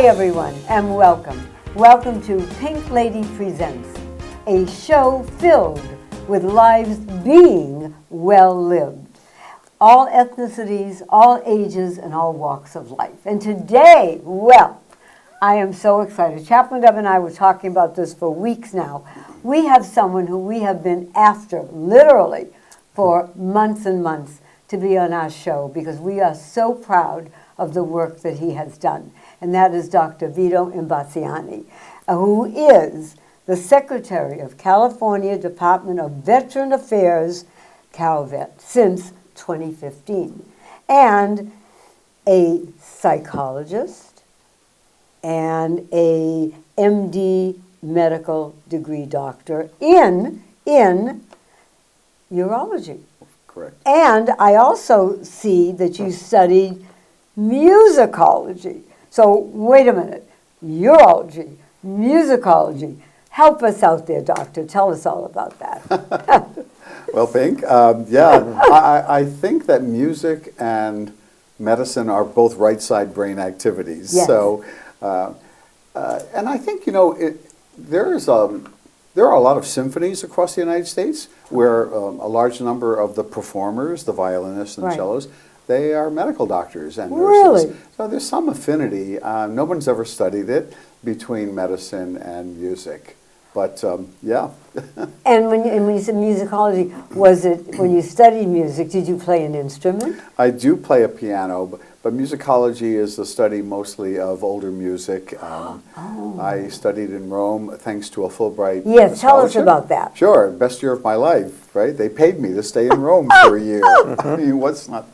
everyone, and welcome. Welcome to Pink Lady Presents, a show filled with lives being well lived. All ethnicities, all ages, and all walks of life. And today, well, I am so excited. Chaplain Deb and I were talking about this for weeks now. We have someone who we have been after, literally, for months and months to be on our show because we are so proud of the work that he has done. And that is Dr. Vito Imbasciani, who is the Secretary of California Department of Veteran Affairs, CALVET, since 2015, and a psychologist and a MD medical degree doctor in urology. Correct. And I also see that you studied musicology. So wait a minute, urology, musicology. Help us out there, doctor. Tell us all about that. Well, Pink, I think that music and medicine are both right side brain activities. Yes. So, and I think, there are a lot of symphonies across the United States where a large number of the performers, the violinists and Right. cellos, they are medical doctors and nurses. Really? So there's some affinity. No one's ever studied it between medicine and music. But, yeah. And when you said musicology, was it when you studied music, did you play an instrument? I do play a piano, but musicology is the study mostly of older music. I studied in Rome thanks to a Fulbright Yes, tell us scholarship. about that. Sure, best year of my life, right? They paid me to stay in Rome for a year. I mean, what's not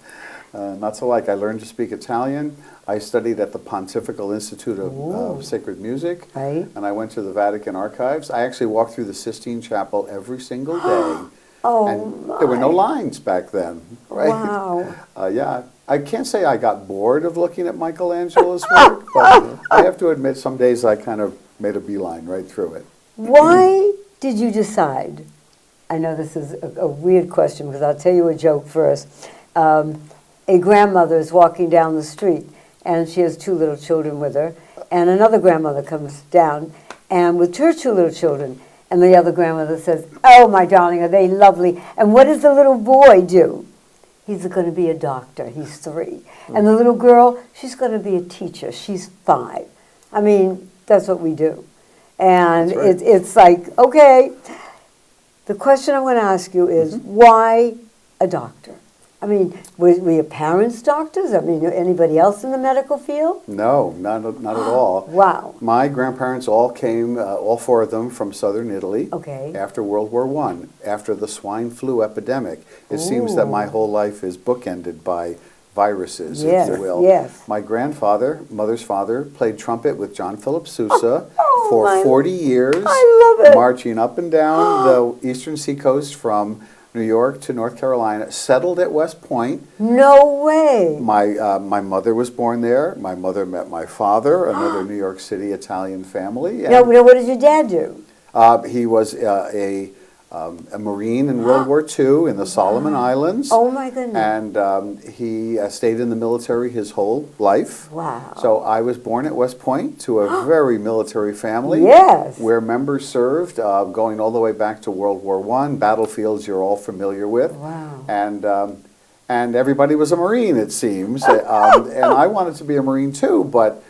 so like? I learned to speak Italian. I studied at the Pontifical Institute of Sacred Music, Right. and I went to the Vatican Archives. I actually walked through the Sistine Chapel every single day. Oh, And there were no lines back then, right? Wow. Yeah, I can't say I got bored of looking at Michelangelo's work, but I have to admit some days I kind of made a beeline right through it. Why did you decide? I know this is a weird question because I'll tell you a joke first. A grandmother is walking down the street and she has two little children with her, and another grandmother comes down and with her two little children, and the other grandmother says, "Oh, my darling, are they lovely? And what does the little boy do?" "He's going to be a doctor. He's 3. And the little girl, she's going to be a teacher. She's 5. I mean, that's what we do. And That's right. it's like, okay, the question I'm going to ask you is, why a doctor? I mean, were your parents doctors? I mean, anybody else in the medical field? No, not at all. Wow. My grandparents all came, all 4 of them, from southern Italy. Okay. After World War I, after the swine flu epidemic. It seems that my whole life is bookended by viruses, Yes, if you will. yes. My grandfather, mother's father, played trumpet with John Philip Sousa for my- 40 years. I love it. Marching up and down the eastern seacoast from New York to North Carolina, settled at West Point. No way. My mother was born there. My mother met my father, another New York City Italian family. Now, what did your dad do? He was a Marine in World War II in the Solomon Islands. Oh, my goodness. And he stayed in the military his whole life. Wow. So I was born at West Point to a very military family. Yes. Where members served, going all the way back to World War I, battlefields you're all familiar with. Wow. And everybody was a Marine, it seems. And I wanted to be a Marine too, but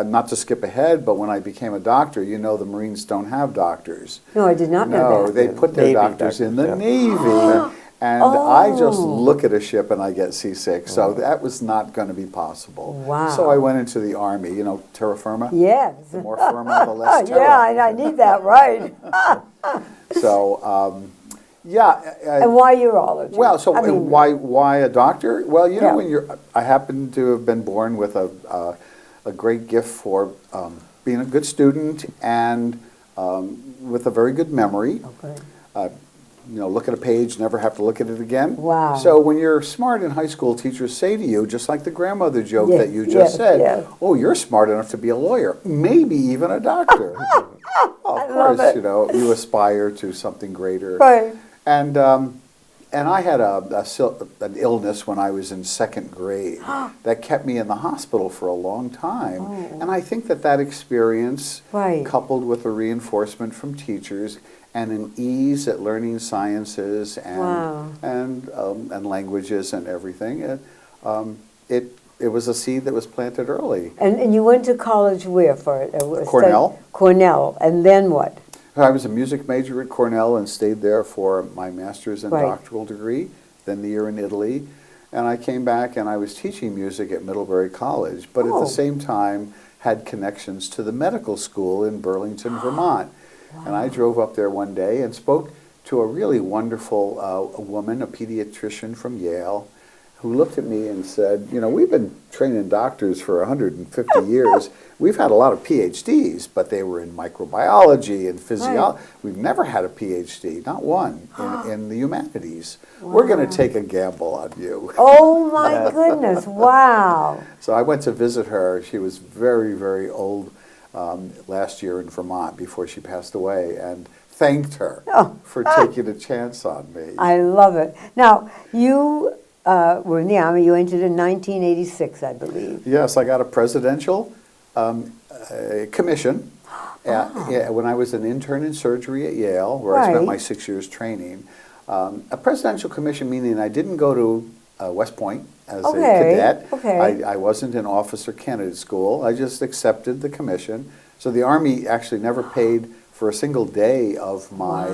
not to skip ahead, but when I became a doctor, the Marines don't have doctors. No, I did not know No, that. they put their Navy doctors in the doctors, Navy. And I just Oh. look at a ship and I get seasick. So that was not going to be possible. Wow. So I went into the Army, terra firma. Yes. The more firma, the less terra. Yeah, I need that, right. So, yeah. And why urology? Well, so I mean, why a doctor? Well, Yeah. when I happen to have been born with a great gift for being a good student and with a very good memory. Okay. Look at a page, never have to look at it again. Wow. So when you're smart in high school, teachers say to you, just like the grandmother joke Yes, that you just yes, said, yes. "Oh, you're smart enough to be a lawyer, maybe even a doctor." Of I love course, it. you aspire to something greater. Right. And And I had an illness when I was in second grade that kept me in the hospital for a long time. Oh. And I think that experience, Right. coupled with the reinforcement from teachers and an ease at learning sciences and Wow. and languages and everything, it was a seed that was planted early. And you went to college where for it? Cornell. Cornell. And then what? I was a music major at Cornell and stayed there for my master's and Right. doctoral degree, then the year in Italy. And I came back and I was teaching music at Middlebury College, but at Oh. the same time had connections to the medical school in Burlington, Vermont. And I drove up there one day and spoke to a really wonderful woman, a pediatrician from Yale, who looked at me and said, you know, we've been training doctors for 150 years. We've had a lot of PhDs, but they were in microbiology and physiology. Right. We've never had a PhD, not one, in the humanities. We're going to take a gamble on you. Oh my goodness, wow. So I went to visit her. She was very, very old last year in Vermont before she passed away, and thanked her for taking a chance on me. I love it. Now, you were in the Army. You entered in 1986, I believe. Yes, I got a presidential commission when I was an intern in surgery at Yale, where I spent Right. my 6 years training. A presidential commission meaning I didn't go to West Point as a cadet. Okay. I wasn't in officer candidate school. I just accepted the commission. So the Army actually never paid for a single day of my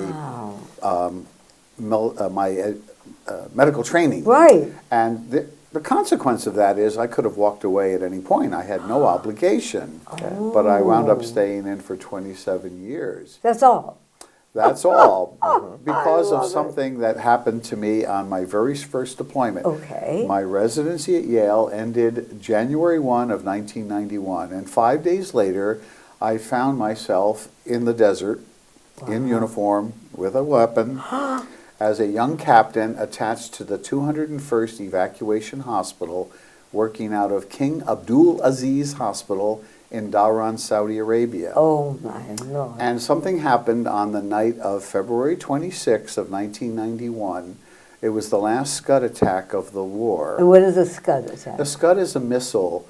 medical training. Right. And the consequence of that is I could have walked away at any point. I had no obligation. But I wound up staying in for 27 years. That's all. That's all. Because I love of it. something that happened to me on my very first deployment. Okay. My residency at Yale ended January 1 of 1991. And 5 days later, I found myself in the desert, in uniform, with a weapon, as a young captain attached to the 201st Evacuation Hospital, working out of King Abdul Aziz Hospital in Dhahran, Saudi Arabia. Oh my Lord. And something happened on the night of February 26 of 1991. It was the last Scud attack of the war. And what is a Scud attack? A Scud is a missile,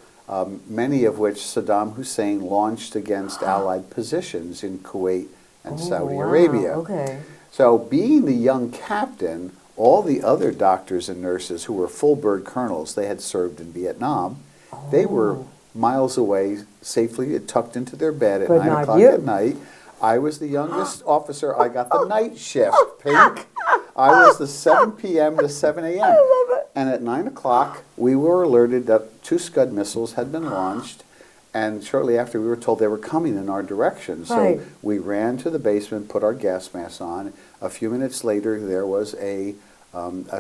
many of which Saddam Hussein launched against Allied positions in Kuwait and Saudi wow. Arabia. Okay. So being the young captain, all the other doctors and nurses who were full bird colonels, they had served in Vietnam, they were miles away, safely tucked into their bed at But 9 not o'clock you. at night. I was the youngest officer. I got the night shift, Pink. I was the 7 p.m. to 7 a.m. I love it. And at 9 o'clock, we were alerted that 2 Scud missiles had been launched. And shortly after, we were told they were coming in our direction. So Right. we ran to the basement, put our gas masks on. A few minutes later, there was a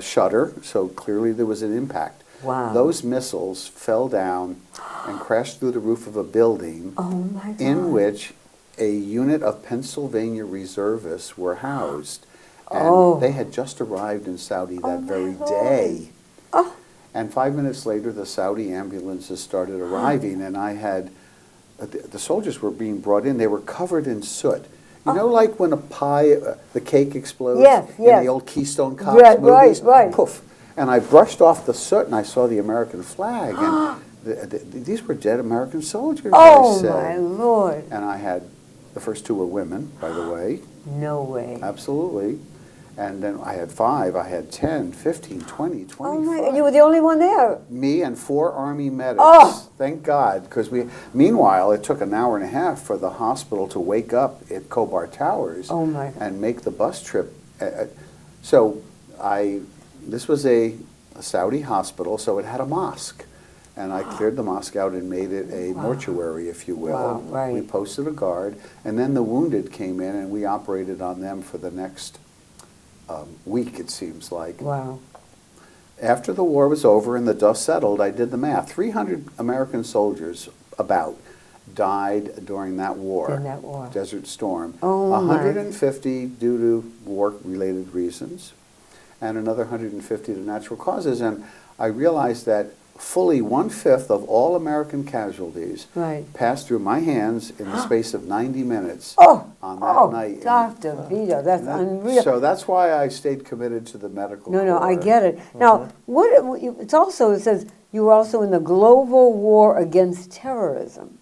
shudder, so clearly there was an impact. Wow. Those missiles fell down and crashed through the roof of a building Oh my God. in which a unit of Pennsylvania reservists were housed. And Oh. they had just arrived in Saudi that my very Lord. day. Oh. And 5 minutes later, the Saudi ambulances started arriving, and I had, the soldiers were being brought in. They were covered in soot. You know, like when a pie, the cake explodes Yes, in yes. the old Keystone Cops Right, movies? right. Poof. And I brushed off the soot, and I saw the American flag, and these were dead American soldiers, I Oh said. my Lord. And I had, the first 2 were women, by the way, No way. absolutely. And then I had 5, I had 10, 15, 20, 25. Oh my, and you were the only one there. Me and 4 Army medics. Oh. Thank God, because meanwhile, it took an hour and a half for the hospital to wake up at Kobar Towers Oh my God. and make the bus trip. So this was a Saudi hospital, so it had a mosque. And I cleared the mosque out and made it a mortuary, if you will. Wow, right. We posted a guard, and then the wounded came in, and we operated on them for the next week, it seems like. Wow. After the war was over and the dust settled, I did the math. 300 American soldiers, about, died during that war. In that war. Desert Storm. Oh, my. 150 due to war-related reasons, and another 150 to natural causes. And I realized that fully 1/5 of all American casualties Right. passed through my hands in the space of 90 minutes Oh, on that night. Dr. Vito, that's unreal. So that's why I stayed committed to the medical No, I corps. get it. Now, it says you were also in the global war against terrorism.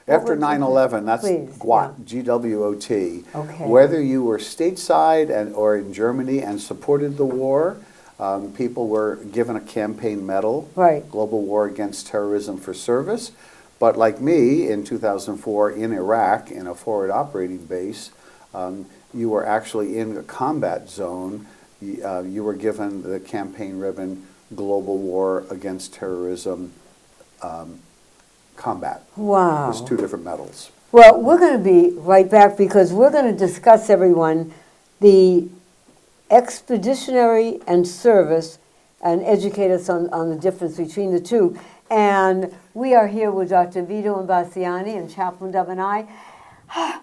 After 9/11, that's Please, GWOT, GWOT. Okay. Whether you were stateside or in Germany and supported the war, people were given a campaign medal, Right. Global War Against Terrorism for service. But like me, in 2004 in Iraq, in a forward operating base, you were actually in a combat zone. You were given the campaign ribbon, Global War Against Terrorism Combat. Wow. It's 2 different medals. Well, we're going to be right back because we're going to discuss, everyone, the expeditionary and service and educate us on the difference between the two. And we are here with Dr. Vito Imbasciani and Chaplain Dove and I.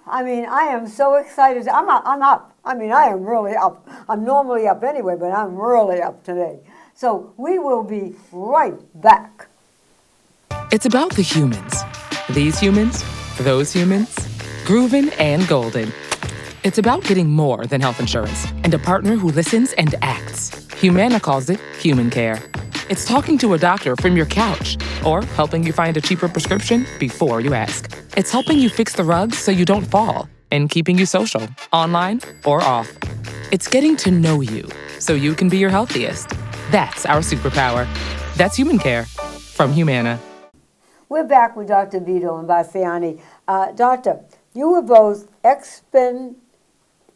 I mean, I am so excited. I'm up. I mean, I am really up. I'm normally up anyway, but I'm really up today. So we will be right back. It's about the humans. These humans, those humans, groovin' and golden. It's about getting more than health insurance and a partner who listens and acts. Humana calls it human care. It's talking to a doctor from your couch or helping you find a cheaper prescription before you ask. It's helping you fix the rugs so you don't fall and keeping you social, online or off. It's getting to know you so you can be your healthiest. That's our superpower. That's human care from Humana. We're back with Dr. Vito Imbasciani. Doctor, you were both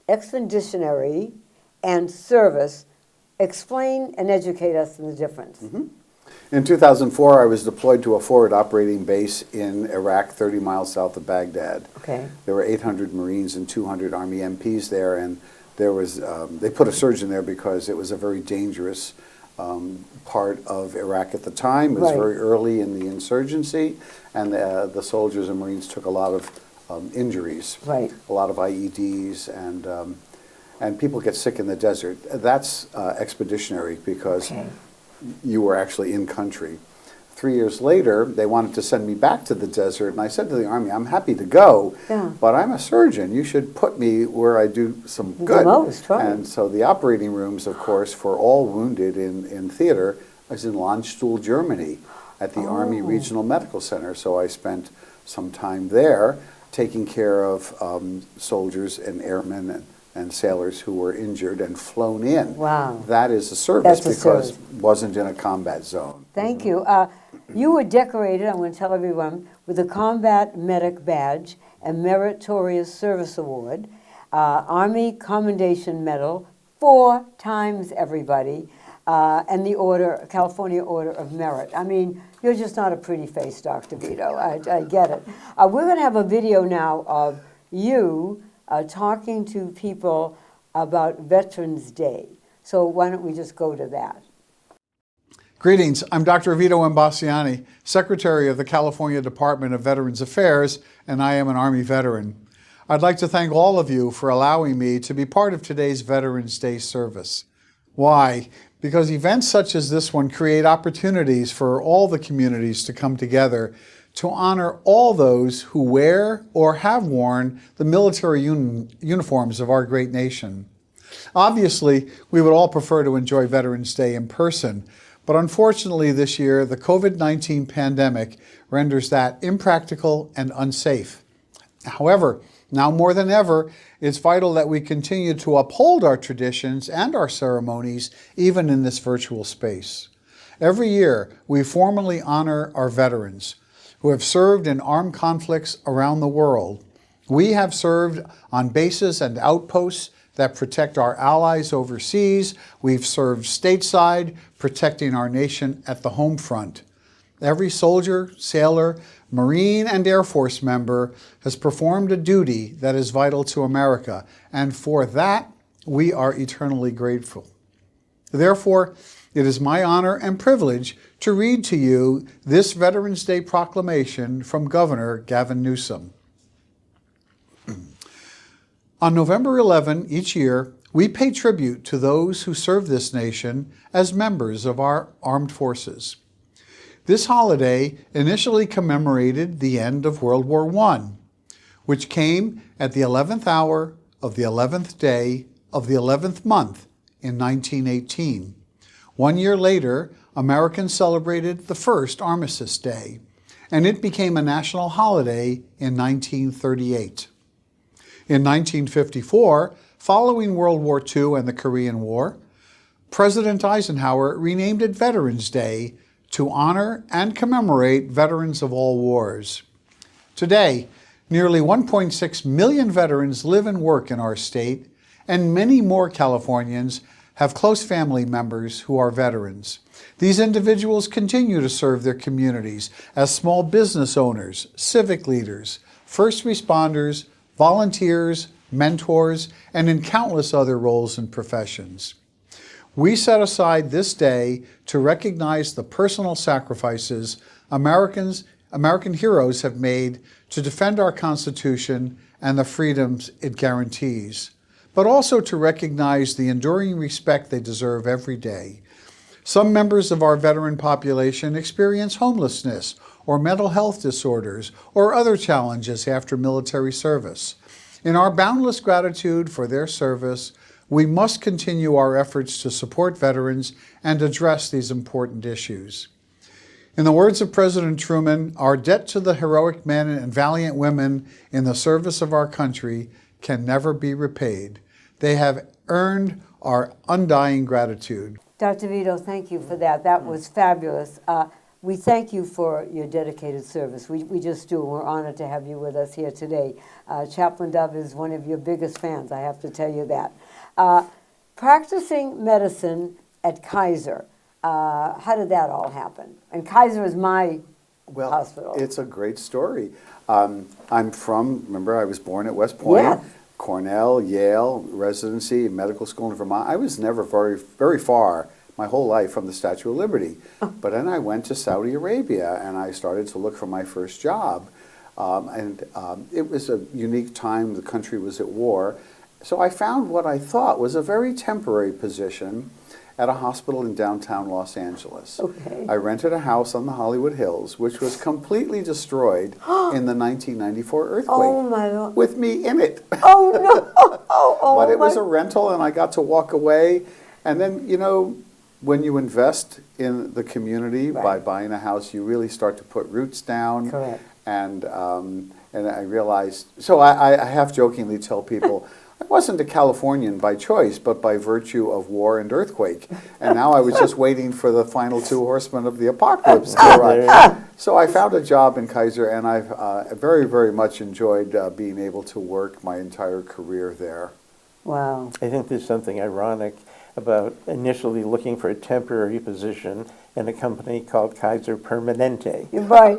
expeditionary and service. Explain and educate us in the difference. In 2004, I was deployed to a forward operating base in Iraq, 30 miles south of Baghdad. Okay. There were 800 Marines and 200 Army MPs there, and there was they put a surgeon there because it was a very dangerous part of Iraq at the time. It was Right. very early in the insurgency, and the soldiers and Marines took a lot of injuries, Right. a lot of IEDs, and people get sick in the desert. That's expeditionary because Okay. you were actually in country. 3 years later, they wanted to send me back to the desert, and I said to the Army, I'm happy to go, Yeah. but I'm a surgeon. You should put me where I do some The good. most, right. And so the operating rooms, of course, for all wounded in theater is in Landstuhl, Germany, at the Army Regional Medical Center. So I spent some time there taking care of soldiers and airmen and sailors who were injured and flown in. Wow. That is a service That's a because service. it wasn't in a combat zone. Thank you. You were decorated, I'm going to tell everyone, with the Combat Medic Badge and Meritorious Service Award, Army Commendation Medal, 4 times everybody, and the California Order of Merit. I mean, you're just not a pretty face, Dr. Vito. I get it. We're going to have a video now of you talking to people about Veterans Day. So why don't we just go to that? Greetings, I'm Dr. Vito Imbasciani, Secretary of the California Department of Veterans Affairs, and I am an Army veteran. I'd like to thank all of you for allowing me to be part of today's Veterans Day service. Why? Because events such as this one create opportunities for all the communities to come together to honor all those who wear or have worn the military uniforms of our great nation. Obviously, we would all prefer to enjoy Veterans Day in person, but unfortunately this year, the COVID-19 pandemic renders that impractical and unsafe. However, now more than ever, it's vital that we continue to uphold our traditions and our ceremonies, even in this virtual space. Every year, we formally honor our veterans who have served in armed conflicts around the world. We have served on bases and outposts that protect our allies overseas. We've served stateside, protecting our nation at the home front. Every soldier, sailor, Marine, and Air Force member has performed a duty that is vital to America, and for that, we are eternally grateful. Therefore, it is my honor and privilege to read to you this Veterans Day proclamation from Governor Gavin Newsom. On November 11 each year, we pay tribute to those who serve this nation as members of our armed forces. This holiday initially commemorated the end of World War I, which came at the 11th hour of the 11th day of the 11th month in 1918. 1 year later, Americans celebrated the first Armistice Day, and it became a national holiday in 1938. In 1954, following World War II and the Korean War, President Eisenhower renamed it Veterans Day to honor and commemorate veterans of all wars. Today, nearly 1.6 million veterans live and work in our state, and many more Californians have close family members who are veterans. These individuals continue to serve their communities as small business owners, civic leaders, first responders, volunteers, mentors, and in countless other roles and professions. We set aside this day to recognize the personal sacrifices American heroes have made to defend our Constitution and the freedoms it guarantees, but also to recognize the enduring respect they deserve every day. Some members of our veteran population experience homelessness or mental health disorders or other challenges after military service. In our boundless gratitude for their service, we must continue our efforts to support veterans and address these important issues. In the words of President Truman, our debt to the heroic men and valiant women in the service of our country can never be repaid. They have earned our undying gratitude. Dr. Vito, thank you for that. That was fabulous. We thank you for your dedicated service. We just do. We're honored to have you with us here today. Chaplain Dove is one of your biggest fans, I have to tell you that. Practicing medicine at Kaiser, how did that all happen? And Kaiser is my hospital. It's a great story. I'm from, remember, I was born at West Point. Yes. Cornell, Yale, residency, medical school in Vermont. I was never very far my whole life from the Statue of Liberty. But then I went to Saudi Arabia and I started to look for my first job. It was a unique time. The country was at war. So I found what I thought was a very temporary position at a hospital in downtown Los Angeles. Okay. I rented a house on the Hollywood Hills, which was completely destroyed in the 1994 earthquake. Oh my Lord. With me in it. Oh no! But it was a rental and I got to walk away. And then, you know, when you invest in the community by buying a house, you really start to put roots down. Correct. And I realized, so I half jokingly tell people, I wasn't a Californian by choice, but by virtue of war and earthquake. And now I was just waiting for the final two horsemen of the apocalypse to arrive. So I found a job in Kaiser, and I've very, very much enjoyed being able to work my entire career there. Wow. I think there's something ironic about initially looking for a temporary position in a company called Kaiser Permanente. You're right.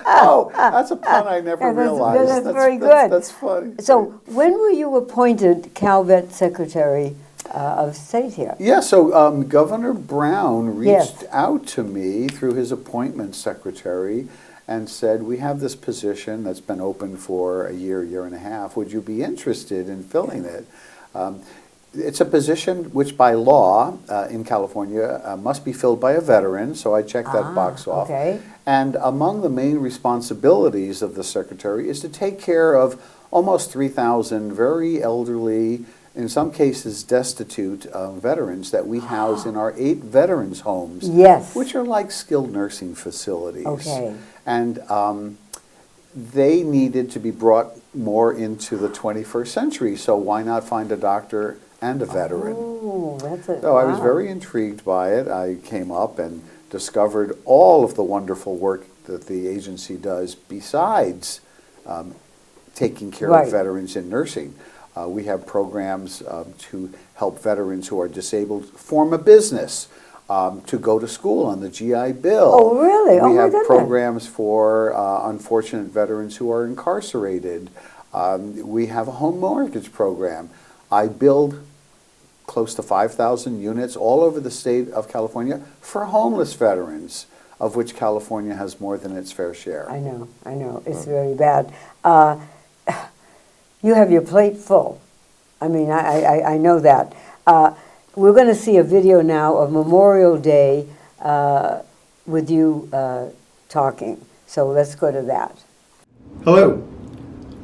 Oh, that's a pun I never realized. That's very good. That's funny. So when were you appointed CALVET Secretary of State here? Yeah, so Governor Brown reached Yes. out to me through his appointment secretary and said, we have this position that's been open for a year and a half. Would you be interested in filling it? It's a position which by law in California must be filled by a veteran, so I checked that box off. Okay. And among the main responsibilities of the secretary is to take care of almost 3,000 very elderly, in some cases destitute veterans that we house in our 8 veterans homes, Yes. which are like skilled nursing facilities. Okay. And they needed to be brought more into the 21st century, so why not find a doctor and a veteran? Oh, that's it. So I was very intrigued by it. I came up and discovered all of the wonderful work that the agency does besides taking care of veterans in nursing. We have programs to help veterans who are disabled form a business, to go to school on the GI Bill. Oh, really? Oh, We my have goodness. programs for unfortunate veterans who are incarcerated. We have a home mortgage program. I build close to 5,000 units all over the state of California for homeless veterans, of which California has more than its fair share. I know. It's very bad. You have your plate full. I mean, I know that. We're going to see a video now of Memorial Day with you talking. So let's go to that. Hello,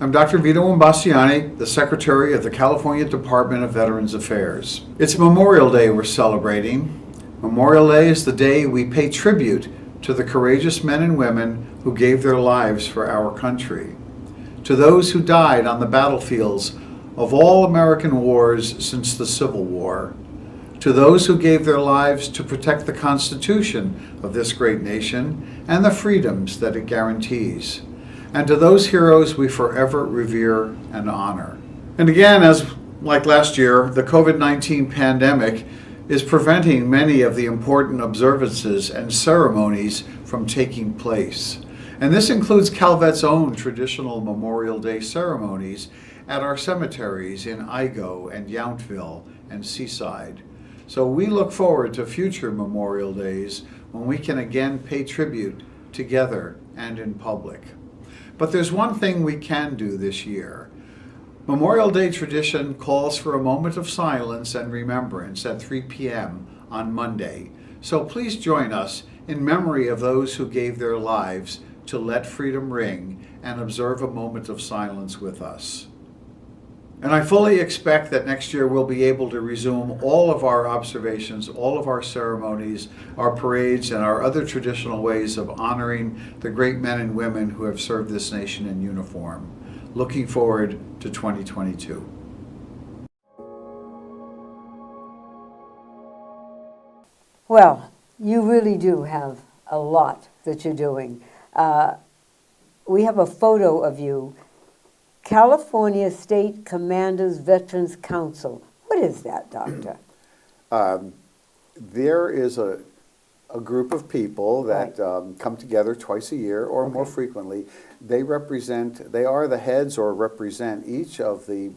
I'm Dr. Vito Imbasciani, the Secretary of the California Department of Veterans Affairs. It's Memorial Day we're celebrating. Memorial Day is the day we pay tribute to the courageous men and women who gave their lives for our country, to those who died on the battlefields of all American wars since the Civil War, to those who gave their lives to protect the Constitution of this great nation and the freedoms that it guarantees, and to those heroes we forever revere and honor. And again, as like last year, the COVID-19 pandemic is preventing many of the important observances and ceremonies from taking place. And this includes CalVet's own traditional Memorial Day ceremonies at our cemeteries in Igo and Yountville and Seaside. So we look forward to future Memorial Days when we can again pay tribute together and in public. But there's one thing we can do this year. Memorial Day tradition calls for a moment of silence and remembrance at 3 p.m. on Monday. So please join us in memory of those who gave their lives to let freedom ring and observe a moment of silence with us. And I fully expect that next year we'll be able to resume all of our observations, all of our ceremonies, our parades, and our other traditional ways of honoring the great men and women who have served this nation in uniform. Looking forward to 2022. Well, you really do have a lot that you're doing. We have a photo of you. California State Commanders Veterans Council. What is that, Doctor? There is a group of people that come together twice a year or more frequently. They are the heads or represent each of the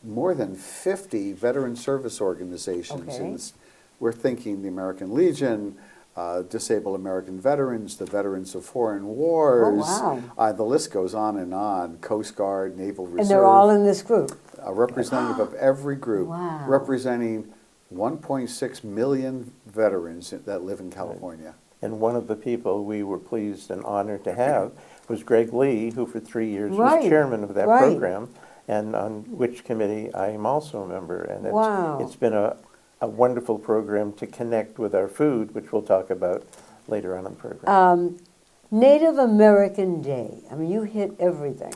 more than 50 veteran service organizations. Okay. We're thinking the American Legion, Disabled American Veterans, the Veterans of Foreign Wars. Oh, wow. The list goes on and on. Coast Guard, Naval Reserve. And they're all in this group? A representative of every group, Wow. representing 1.6 million veterans that live in California. And one of the people we were pleased and honored to have was Greg Lee, who for 3 years Right. was chairman of that Right. program, and on which committee I am also a member. And Wow. it's been a wonderful program to connect with our food, which we'll talk about later on in the program. Native American Day. I mean, you hit everything.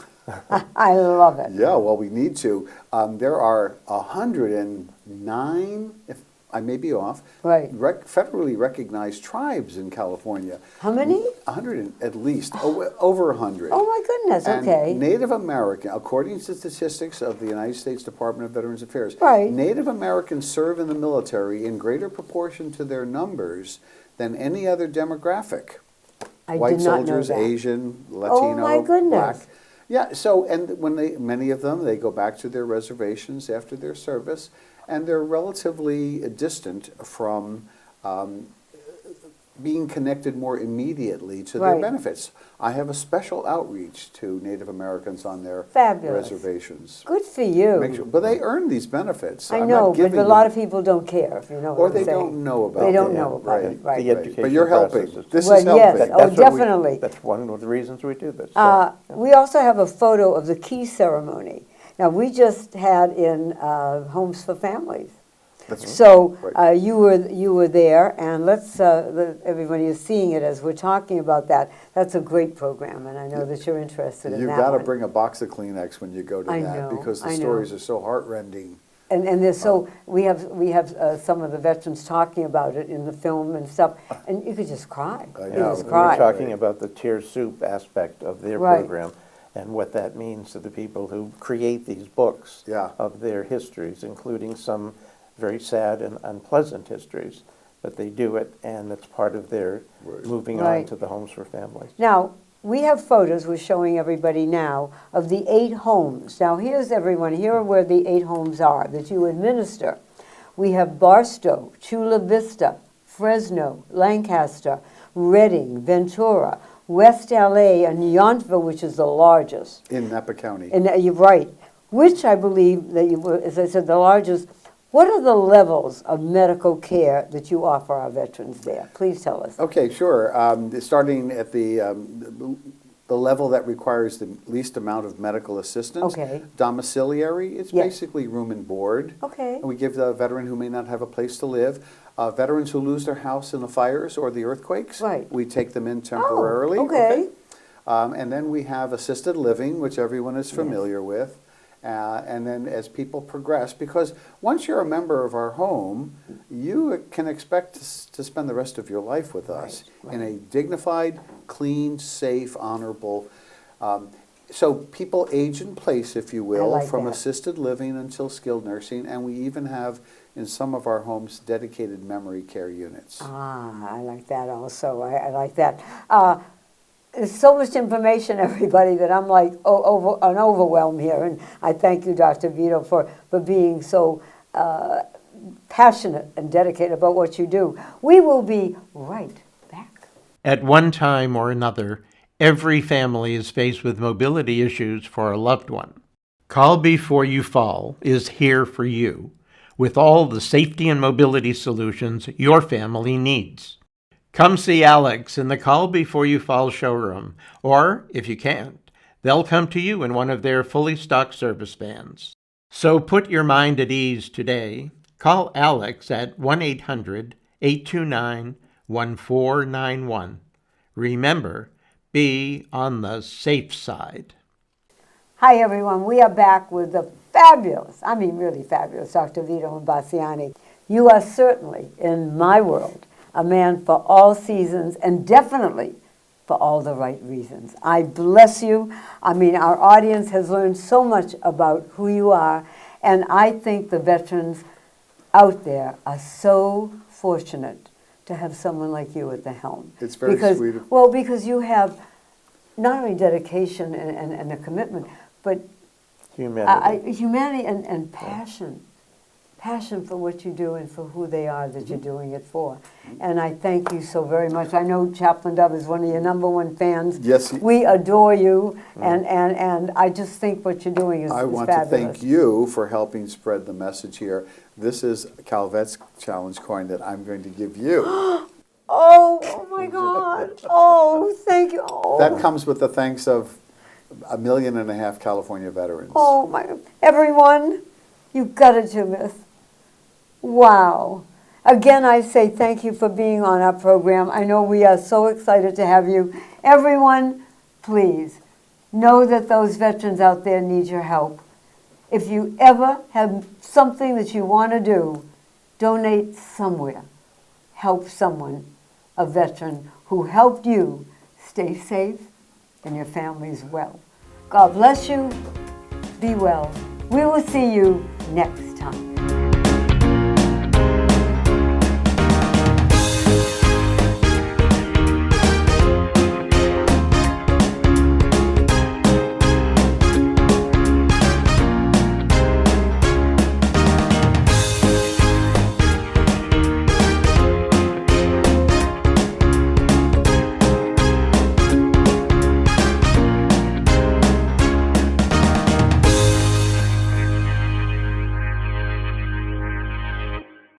I love it. Yeah, well, we need to. There are 109, if I may be off, Right. federally recognized tribes in California. How many? 100 at least, over 100. Oh, my goodness, And okay. Native American, according to statistics of the United States Department of Veterans Affairs, Right. Native Americans serve in the military in greater proportion to their numbers than any other demographic. I White did not know soldiers, that. Asian, Latino, my goodness. Black. Yeah, so, and when many of them, they go back to their reservations after their service, and they're relatively distant from being connected more immediately to their Right. benefits. I have a special outreach to Native Americans on their Fabulous. reservations. Good for you. Make sure, but they earn these benefits. I I'm know, not but giving a lot them- of people don't care, if you know Or what I'm they saying. don't know about They don't it. know about it, right. The education But you're helping. process is- This Well, is yes. helping. Oh, That's what we- definitely. That's one of the reasons we do this. So, We also have a photo of the key ceremony. Now, we just had in Homes for Families. That's So right. you were there, and everybody is seeing it as we're talking about that. That's a great program, and I know that you're interested in You've that got to one. bring a box of Kleenex when you go to I that know, because the I know. stories are so heartrending. And there's we have some of the veterans talking about it in the film and stuff, and you could just cry. I You know. just we were cry. talking about the tier soup aspect of their Right. program and what that means to the people who create these books Yeah. of their histories, including some very sad and unpleasant histories. But they do it, and it's part of their Right. moving on Right. to the Homes for Families. Now, we have photos we're showing everybody now of the 8 homes. Now, here's everyone. Here are where the 8 homes are that you administer. We have Barstow, Chula Vista, Fresno, Lancaster, Redding, Ventura, West LA, and Yountville, which is the largest. In Napa County. And you're right, which I believe that as I said, the largest What are the levels of medical care that you offer our veterans there? Please tell us. Okay, sure. Starting at the level that requires the least amount of medical assistance. Okay. Domiciliary, it's Yes. basically room and board. Okay. And we give the veteran who may not have a place to live. Veterans who lose their house in the fires or the earthquakes, Right. we take them in temporarily. okay. And then we have assisted living, which everyone is familiar with. And then as people progress, because once you're a member of our home, you can expect to spend the rest of your life with us in a dignified, clean, safe, honorable. So people age in place, if you will, like from that. assisted living until skilled nursing, and we even have in some of our homes dedicated memory care units. I like that also. I like that. There's so much information, everybody, that I'm like an overwhelm here. And I thank you, Dr. Vito, for being so passionate and dedicated about what you do. We will be right back. At one time or another, every family is faced with mobility issues for a loved one. Call Before You Fall is here for you with all the safety and mobility solutions your family needs. Come see Alex in the Call Before You Fall showroom, or, if you can't, they'll come to you in one of their fully stocked service vans. So put your mind at ease today. Call Alex at 1-800-829-1491. Remember, be on the safe side. Hi, everyone. We are back with the fabulous, I mean really fabulous, Dr. Vito Imbasciani. You are certainly, in my world, a man for all seasons and definitely for all the right reasons. I bless you. I mean, our audience has learned so much about who you are, and I think the veterans out there are so fortunate to have someone like you at the helm. It's very sweet. Well, because you have not only dedication and a commitment, but humanity and passion. Passion for what you do and for who they are that you're doing it for. And I thank you so very much. I know Chaplain Dove is one of your #1 fans. Yes. We adore you, and I just think what you're doing is I want fabulous. to thank you for helping spread the message here. This is CalVet's challenge coin that I'm going to give you. Oh my God. Oh, thank you. Oh. That comes with the thanks of 1.5 million California veterans. Oh my, everyone, you got it, Judith. Wow. Again, I say thank you for being on our program. I know we are so excited to have you. Everyone, please know that those veterans out there need your help. If you ever have something that you want to do, donate somewhere. Help someone, a veteran who helped you stay safe and your families well. God bless you. Be well. We will see you next time.